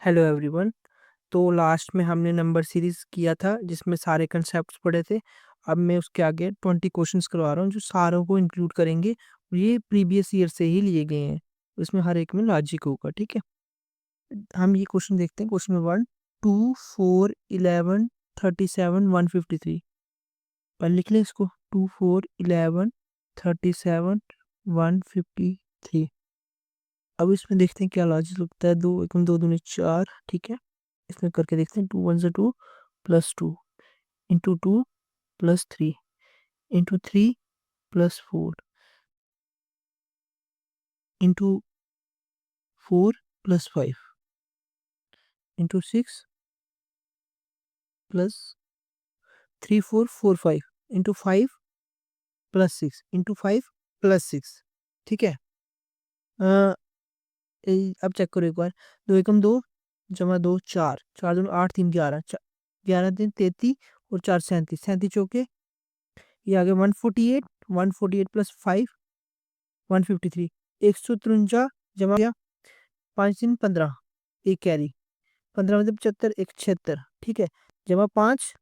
Hello everyone. तो last में हमने नंबर सीरीज किया था जिसमें सारे कंसेप्ट्स पढ़े थे। अब मैं उसके आगे 20 क्वेश्चंस करवा रहा हूँ जो सारों को इंक्लूड करेंगे और ये प्रीवियस ईयर से ही लिए गए हैं। इसमें हर एक में लॉजिक होगा, ठीक है। हम ये क्वेश्चन देखते हैं। Question number 1, 2, 4, 11, 37, 153। पर लिख लें इसको। 2, 4, 11, 37, 153। अब इसमें देखते हैं क्या लॉजिक लगता है। 2 एकम 2 दूनी 4, ठीक है। इसमें करके देखते हैं। 2 1 से 2 plus 2 into 2 plus 3 into 3 plus 4 into 4 plus 5 into 6 plus 3 4 4 5 into 5 plus 6 into 5 plus 6, ठीक है। अ, अब चेक करो एक बार। 2 एकम 2 जमा 2 4, 4 2 8 3 11, 11 3 33 और 4 37, 37 चौके ये आ गया 148, 148 प्लस 5 153, 153 जमा किया 5 3 15, एक कैरी 15 मतलब 75, एक 76, ठीक है। जमा 5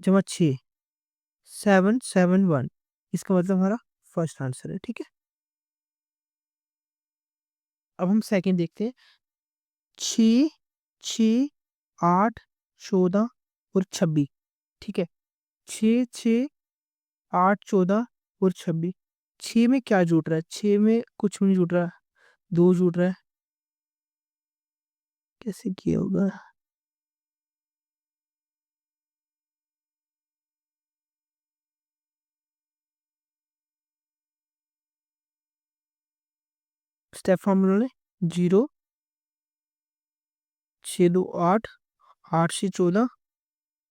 जमा 6 771, इसका मतलब हमारा फर्स्ट आंसर है, ठीक है। अब हम सेकंड देखते हैं। 6 6 8 14 और 26, ठीक है। 6 6 8 14 और 26, 6 में क्या जुट रहा है? 6 में कुछ भी नहीं जुट रहा, 2 जुट रहा है। कैसे किया होगा? स्टेप फॉर्मूला ले। 0 6 2 8, 8 से 14,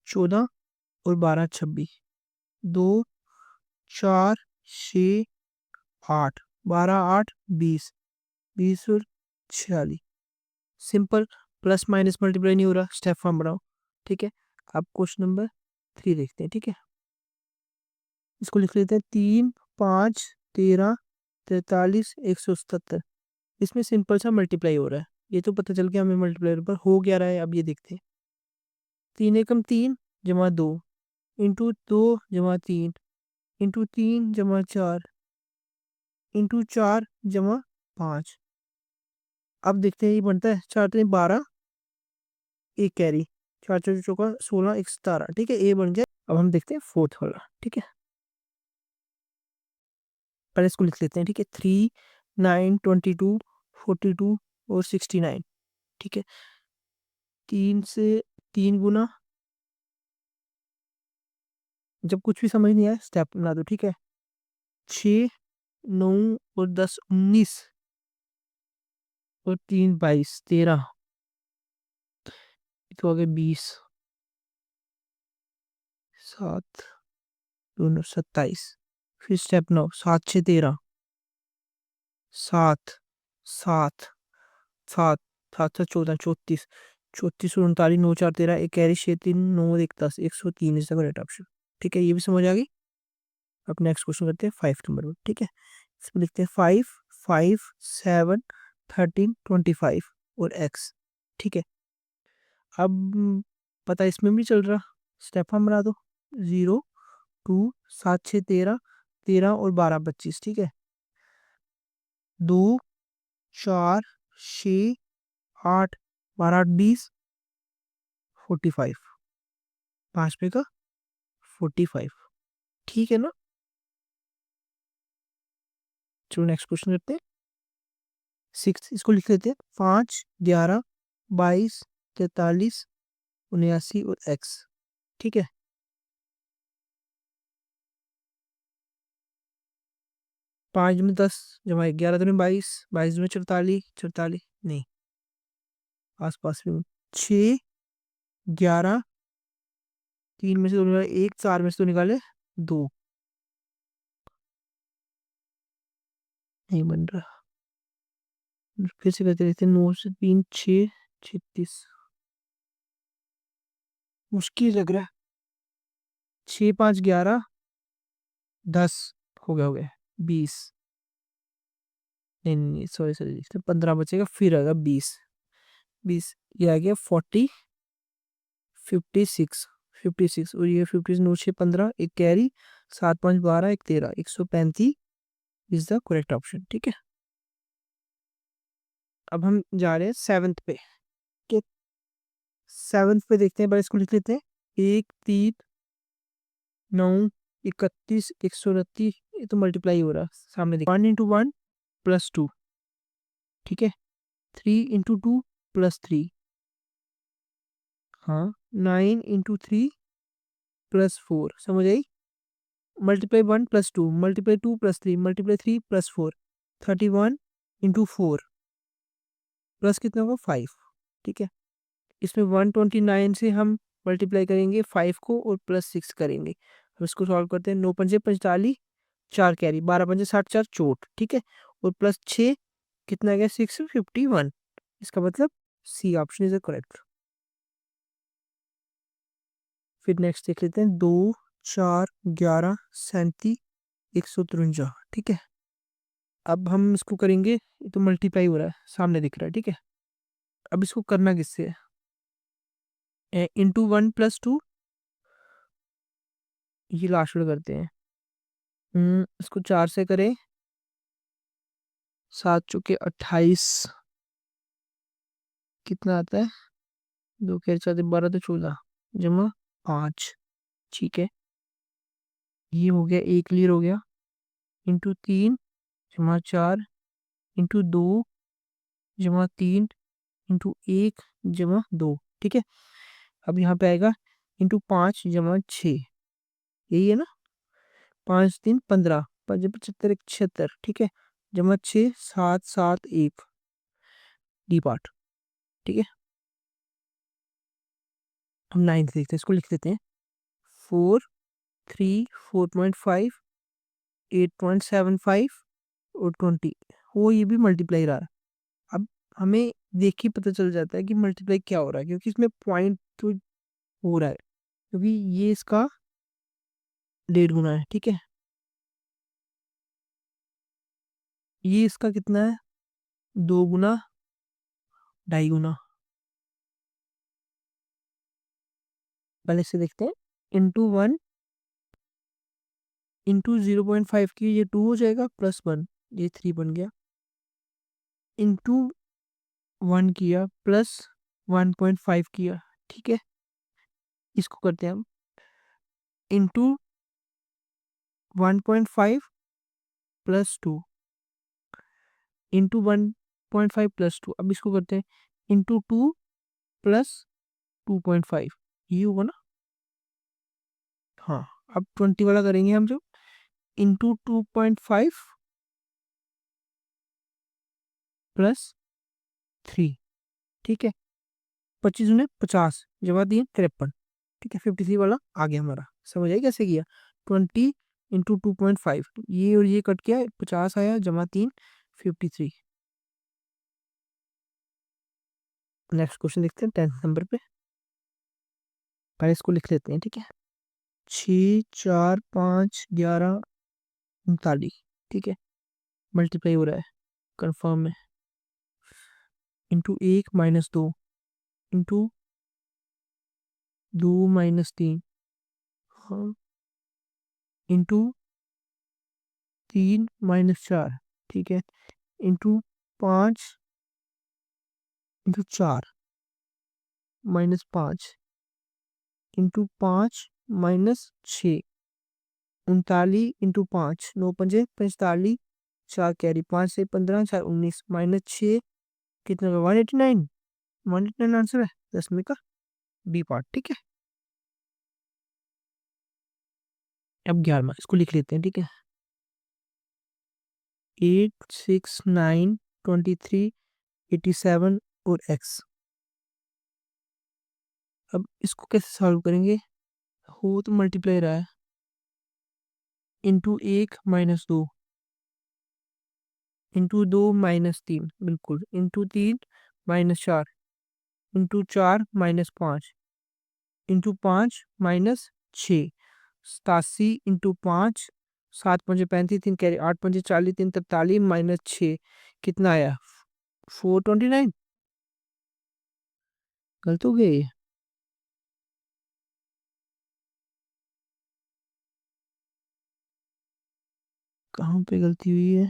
14 और 12 26, 2 4 6 8, 12 8 20, 20 और 46। सिंपल, प्लस माइनस मल्टीप्लाई नहीं हो रहा, स्टेप फॉर्म बनाओ, ठीक है। अब क्वेश्चन नंबर 3 देखते हैं, ठीक है। इसको लिख लेते हैं। 3 5 13 43 177। इसमें सिंपल सा मल्टीप्लाई हो रहा है, ये तो पता चल गया हमें मल्टीप्लाई पर हो क्या रहा है। अब ये देखते हैं। 3 एकम 3 जमा 2 इंटू 2 जमा 3 इंटू 3 जमा 4 इंटू 4 जमा 5। अब देखते हैं ये बनता है 4 3 12, एक कैरी 4 4 चौका 16, एक 17, ठीक है। ये बन गया। अब हम देखते हैं फोर्थ वाला, ठीक है। पहले इसको लिख लेते हैं, ठीक है। 3 9 22 42 और 69, ठीक है। 3 से 3 गुना, जब कुछ भी समझ नहीं आए स्टेप बना दो, ठीक है। 6 9 और 10 19 और 3 22 13, तो आगे 20 7 दोनों 27। फिर स्टेप 9 7 6 13, 7 7 7 7 7 14 34, 34 और 39, 9 4 13, एक carry 6 3 9 1 10, 103 is the correct option, ठीक है। ये भी समझ आ गई। अब नेक्स्ट क्वेश्चन करते हैं 5 नंबर में, ठीक है। इसमें लिखते हैं 5 5 7 13 25 और x, ठीक है। अब पता इसमें भी चल रहा, स्टेप हम बना दो। 0 2 7 6 13, 13 और 12 25, ठीक है। 2 4 6 8 12 8 20 45, 5 पे का 45, ठीक है ना। चलो नेक्स्ट क्वेश्चन करते हैं। 6, इसको लिख लेते हैं। 5 11 22 43 79 और x, ठीक है। 5 में 10 जमा 11 दूनी 22, 22 में 44 44 नहीं, आस पास में 6 11, 3 में से 2 निकाले 1, 4 में से 2 निकाले 2, नहीं बन रहा। फिर से करते रहते हैं। 9 से 3 6 36, मुश्किल लग रहा है। 6 5 11 10, हो गया 20, नहीं नहीं नहीं, सॉरी सॉरी, 15 बचेगा, फिर आएगा 20। 20 ये आ गया 40, 56, 56, और ये 50 नौ 6 15, एक कैरी, 7 5 12, एक 13, 135 इज द करेक्ट ऑप्शन। ठीक है, अब हम जा रहे हैं सेवन्थ पे। के सेवन्थ पे देखते हैं, बड़े इसको लिख लेते हैं। 1 3 9 31 129, ये तो मल्टीप्लाई हो रहा सामने देख, 1 × 1 +2, ठीक है, 3 × 2 +3, हाँ, 9 × 3 +4, समझ आई। मल्टीप्लाई 1 + 2, मल्टीप्लाई 2 + 3, मल्टीप्लाई 3 + 4, 31 × 4 प्लस कितना होगा 5। ठीक है, इसमें 129 से हम मल्टीप्लाई करेंगे 5 को और +6 करेंगे। अब इसको सॉल्व करते हैं। 9 पंजे 45, 4 कैरी, 12 पंजे 60, 4 चोट, ठीक है, और +6 कितना आ गया 651। इसका मतलब C option is the correct. फिर नेक्स्ट देख लेते हैं। 2 4 11 37 153, ठीक है। अब हम इसको करेंगे, ये तो मल्टीप्लाई हो रहा है सामने दिख रहा है, ठीक है। अब इसको करना किससे है, इंटू 1 + 2, ये लास्ट में करते हैं। इसको 4 से करें, 7 चौके 28, कितना आता है, 2 खेर 4 12 तो 14, जमा 5, ठीक है। ये हो गया, एक क्लियर हो गया, इंटू 3 जमा 4 इंटू 2 जमा 3 इंटू 1 जमा 2, ठीक है। अब यहाँ पे आएगा इंटू 5 जमा 6, यही है ना, 5 3 15, 5 75 1 76, ठीक है, जमा 6 7 7 1, डी पार्ट, ठीक है। हम 9 देखते हैं, इसको लिख देते हैं। 4 3 4.5 8.75 और 20, वो ये भी मल्टीप्लाई रहा है। अब हमें देख के पता चल जाता है कि मल्टीप्लाई क्या हो रहा है, क्योंकि इसमें पॉइंट तो हो रहा है, क्योंकि ये इसका 1.5 गुना है, ठीक है। ये इसका कितना है, 2 गुना 2.5 गुना। पहले से देखते हैं। इंटू 1 इंटू 0.5 की, ये 2 हो जाएगा, +1 ये 3 बन गया, इंटू 1 किया, +1.5 किया, ठीक है। इसको करते हैं हम, इंटू 1.5 +2 इंटू 1.5 +2, अब इसको करते हैं इंटू 2 + 2.5, ये होगा ना, हाँ। अब 20 वाला करेंगे हम, जो इंटू 2.5 +3, ठीक है, 25 ने 50 जमा दिए 53, ठीक है। 53 वाला आ गया हमारा, समझ आई कैसे किया। 20 इंटू 2.5, ये और ये कट किया, 50 आया, जमा 3 53। नेक्स्ट क्वेश्चन देखते हैं 10th नंबर पे। पहले इसको लिख लेते हैं, ठीक है। 6 4 5 11 39, ठीक है, मल्टीप्लाई हो रहा है, कंफर्म है। इंटू 1 -2 इंटू 2 -3, हाँ, इंटू 3 -4, ठीक है, इंटू 5 इंटू 4 -5 इंटू 5 -6, 39 इंटू 5, 9 पंजे 45, 4 कैरी, 5 से 15, 4 19, -6 कितना का 189, 189 आंसर है 10वीं का, बी पार्ट, ठीक है। अब 11वां, इसको लिख लेते हैं, ठीक है। 8 6 9 23 87 और x। अब इसको कैसे सॉल्व करेंगे, हो तो मल्टीप्लाई रहा है, इंटू 1 -2 इंटू 2 -3, बिल्कुल, इंटू 3 -4 इंटू 4 -5 इंटू 5 -6, 87 इंटू 5, 7 पंजे 35, 3 कैरी, 8 पंजे 40, 3 43, -6 कितना आया 429। गलत हो गया ये। कहाँ पे गलती हुई है?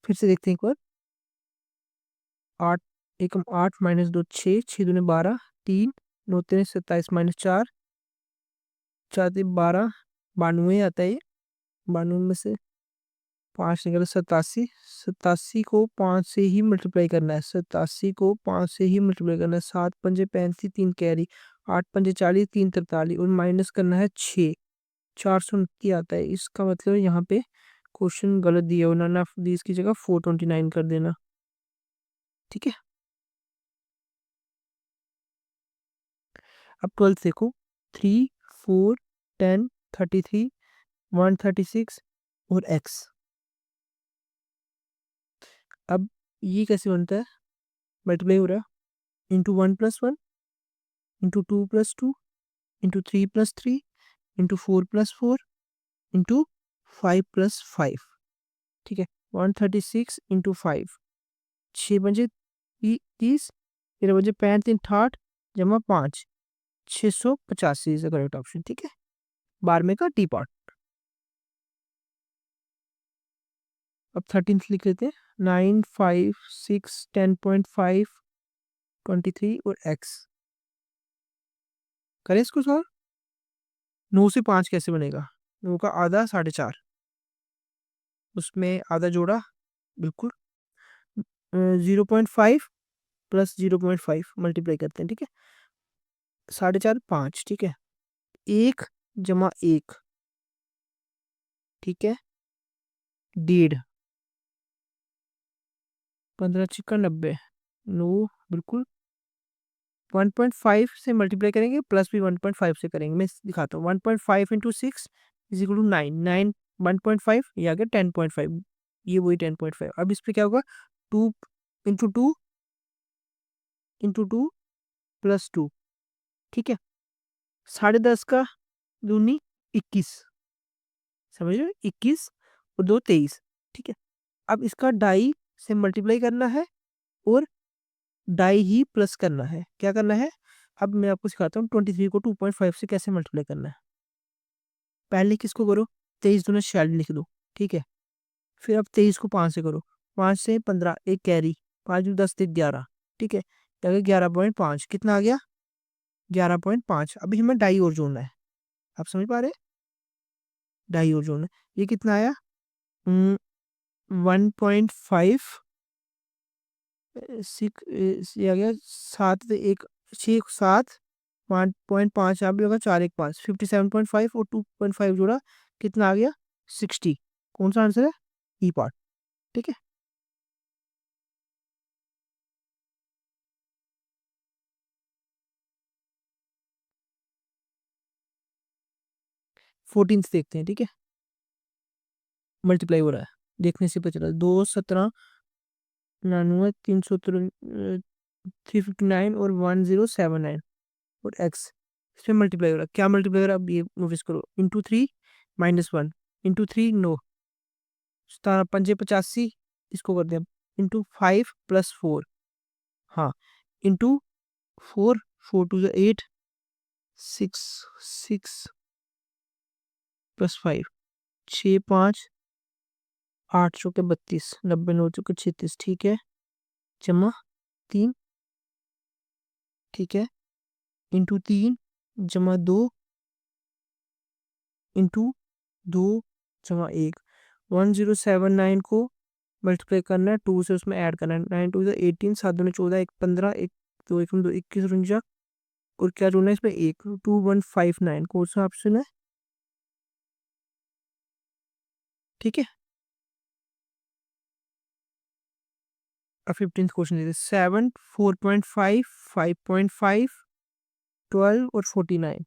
फिर से देखते हैं एक बार। 8 एकम 8 माइनस 2 6, 6 दूने 12, 3 9 3 27 माइनस 4, 4 3 12, 92 आता है ये। 92 में से 5 निकला 87। 87 को 5 से ही मल्टीप्लाई करना है। 87 को 5 से ही मल्टीप्लाई करना है। 7 पंजे 35, 3 कैरी, 8 पंजे 40, 3 43 और माइनस करना है 6, 429 आता है। इसका मतलब यहाँ पे क्वेश्चन गलत दिया हो, नन ऑफ दीज की जगह 429 कर देना। ठीक है, अब 12 देखो। 3 4 10 33 136 और x। अब ये कैसे बनता है? मल्टीप्लाई हो रहा है। Into 1 + 1, into 2 + 2, into 3 + 3, into 4 + 4, into 5 + 5। ठीक है, 136 इंटू 5, 6 बजे 30, 13 बजे 35 3 60 जमा 5, 685 इज द करेक्ट ऑप्शन। ठीक है, 12वें का टी पार्ट। अब 13 लिख लेते हैं। 9 5 6 10.5 23 और x। करें इसको सॉल्व। 9 से 5 कैसे बनेगा? 9 का आधा 4.5, उसमें आधा जोड़ा, बिल्कुल। 0.5 प्लस 0.5 मल्टीप्लाई करते हैं। ठीक है, 4.5 5। ठीक है, 1 जमा 1, ठीक है, 1.5, 15 छिक्का 90, 9, बिल्कुल। 1.5 से मल्टीप्लाई करेंगे, प्लस भी 1.5 से करेंगे। मैं दिखाता हूँ। 1.5 इंटू 6 इज इक्वल टू 9, 9 1.5, ये आ गया 10.5, ये वही 10.5। अब इस पे क्या होगा? 2 इंटू 2 इंटू 2 प्लस 2। ठीक है, 10.5 का दूनी 21, समझ रहे हो? 21 और 2 23। ठीक है, अब इसका डाई से मल्टीप्लाई करना है और डाई ही प्लस करना है। क्या करना है? अब मैं आपको सिखाता हूँ 23 को 2.5 से कैसे मल्टीप्लाई करना है। पहले किसको करो? 23 दूना 46 लिख दो। ठीक है, फिर अब 23 को 5 से करो। 5 से 15, एक कैरी, 5 10 11। ठीक है, क्या आ गया? 11.5। कितना आ गया? 11.5। अभी हमें डाई और जोड़ना है। आप समझ पा रहे हैं? डाई और जोड़ना है। ये कितना आया? 1.5 सिक्स, ये आ गया 7 1 6 7, 5.5 यहाँ भी होगा, 4 1 5, 57.5 और 2.5 जोड़ा, कितना आ गया? 60। कौन सा आंसर है? ई पार्ट। ठीक है, 14 देखते हैं। ठीक है, मल्टीप्लाई हो रहा है, देखने से पता चला। 2 17 99 359 और 1079 और एक्स। इस पे मल्टीप्लाई हो रहा है। क्या मल्टीप्लाई हो रहा है? अब ये नोटिस करो। इंटू 3 -1, इंटू 3 9, 17 पंजे 85, इसको कर दें इंटू 5 + 4। हाँ, इंटू 4, 4 2 8, 6 6 + 5, 6 5 8 चौके 32, 90 9 चौके 36। ठीक है, जमा 3। ठीक है, इंटू 3 जमा 2 इंटू 2 जमा 1। 1079 को मल्टीप्लाई करना है 2 से, उसमें ऐड करना है। 9 2 18, 7 2 14, 1 15, 1 2 1 2 21 49, और क्या जोड़ना है इसमें? 1 2159। कौन सा ऑप्शन है? ठीक है, अब 15th क्वेश्चन देखते हैं। 7 4.5 5.5 12 और 49।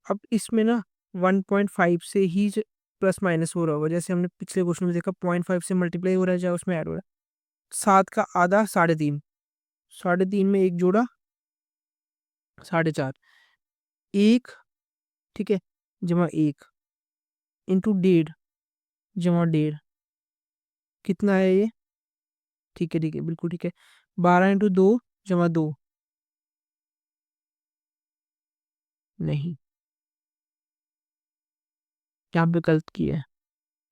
अब इसमें ना 1.5 से ही प्लस माइनस हो रहा होगा, जैसे हमने पिछले क्वेश्चन में देखा 0.5 से मल्टीप्लाई हो रहा है, चाहे उसमें ऐड हो रहा है। 7 का आधा 3.5, 3.5 में एक जोड़ा 4.5, एक, ठीक है, जमा एक इंटू 1.5 जमा 1.5, कितना है ये? ठीक है, ठीक है, बिल्कुल ठीक है। 12 इंटू 2 जमा 2, नहीं, यहाँ पे गलत किया है,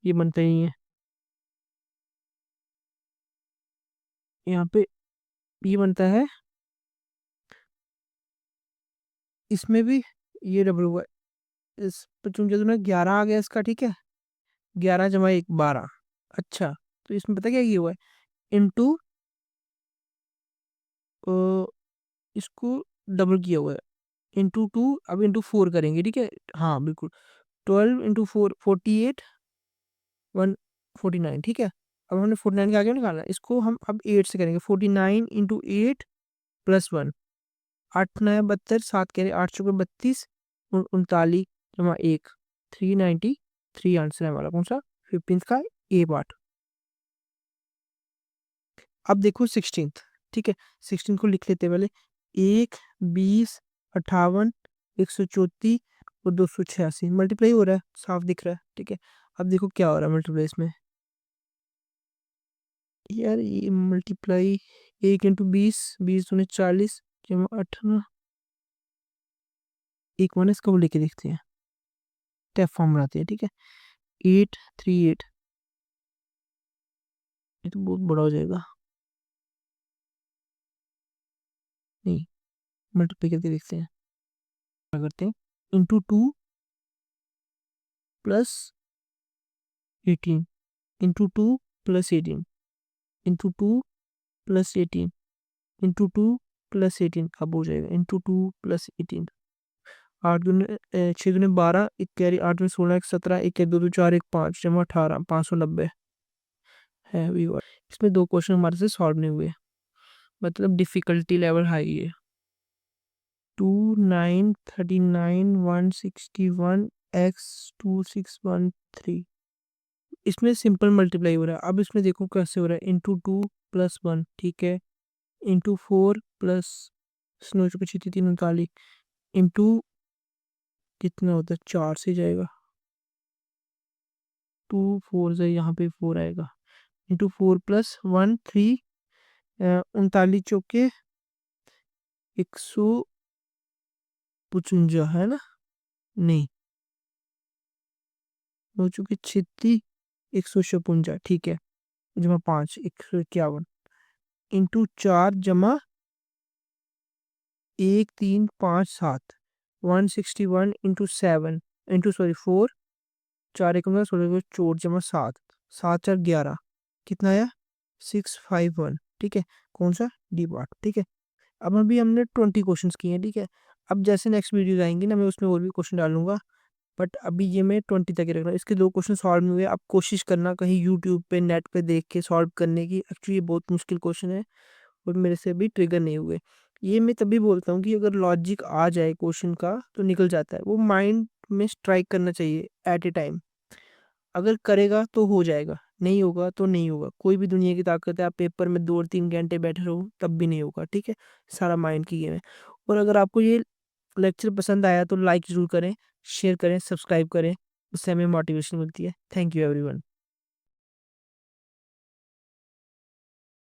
ये बनता ही नहीं है। यहाँ पे ये बनता है, इसमें भी ये डबल हुआ है। इस पर चूंकि तुम्हें 11 आ गया इसका, ठीक है, 11 जमा 1 12। अच्छा, तो इसमें पता क्या ये हुआ है, इंटू इसको डबल किया हुआ है, इंटू 2, अब इंटू 4 करेंगे, ठीक है, हाँ बिल्कुल, 12 इंटू 4 48, 149, ठीक है। अब हमने 49 के आगे निकालना है, इसको हम अब 8 से करेंगे, 49 इंटू 8 प्लस 1, 8 9 72, 7 कह रहे 8 चौके 32, 39 जमा 1, 393 आंसर है हमारा, कौन सा? 15 का ए पार्ट। अब देखो 16th, ठीक है, 16 को लिख लेते हैं पहले, 1 20 58 134 और 286 मल्टीप्लाई हो रहा है, साफ दिख रहा है, ठीक है। अब देखो क्या हो रहा है मल्टीप्लाई इसमें, यार ये मल्टीप्लाई, 1 इंटू 20, 20 दूनी 40 जमा 18, एक वन इसको लेके देखते हैं, टैप फॉर्म बनाते हैं, ठीक है, 838, ये तो बहुत बड़ा हो जाएगा, नहीं, मल्टीप्लाई करके देखते हैं, क्या करते हैं, into 2 plus 18 into 2 plus 18 into 2 plus 18 into 2 plus 18, अब हो जाएगा इंटू 2 प्लस 18, 8 दूने 6 दूने 12, एक कैरी 8 में 16, एक 17, एक दो दो 4, एक 5 जमा 18, 590 है व्यूअर। इसमें दो क्वेश्चन हमारे से सॉल्व नहीं हुए, मतलब डिफिकल्टी लेवल हाई है। 2939 161 x 2613, इसमें सिंपल मल्टीप्लाई हो रहा है। अब इसमें देखो कैसे हो रहा है, इंटू 2 प्लस 1, ठीक है, इंटू 4 प्लस 9 चौके 339, इंटू कितना होता है, 4 से जाएगा, 2 4 से यहाँ पे 4 आएगा, इंटू 4 प्लस 1 3, 39 चौके 155 है ना, नहीं, 9 चौके 36 156, ठीक है, जमा 5 151 इंटू 4 जमा 1357, 161 इंटू 7 इंटू सॉरी 4, 4 एक 16 चोट जमा 7, 7 4 11, कितना आया, 651, ठीक है, कौन सा? डी पार्ट, ठीक है। अब अभी हमने 20 क्वेश्चंस किए हैं, ठीक है। अब जैसे नेक्स्ट वीडियो आएंगी ना, मैं उसमें और भी क्वेश्चन डालूंगा, बट अभी ये मैं 20 तक ही रख रहा हूँ। इसके दो क्वेश्चन सॉल्व नहीं हुए, आप कोशिश करना कहीं यूट्यूब पे नेट पे देख के सॉल्व करने की, एक्चुअली ये बहुत मुश्किल क्वेश्चन है और मेरे से भी ट्रिगर नहीं हुए। ये मैं तभी बोलता हूँ कि अगर लॉजिक आ जाए क्वेश्चन का तो निकल जाता है, वो माइंड में स्ट्राइक करना चाहिए एट ए टाइम, अगर करेगा तो हो जाएगा, नहीं होगा तो नहीं होगा। कोई भी दुनिया की ताकत है, आप पेपर में 2 और 3 घंटे बैठे रहो तब भी नहीं होगा, ठीक है, सारा माइंड की गेम है। और अगर आपको ये लेक्चर पसंद आया तो लाइक जरूर करें, शेयर करें, सब्सक्राइब करें, उससे हमें मोटिवेशन मिलती है। Thank you everyone.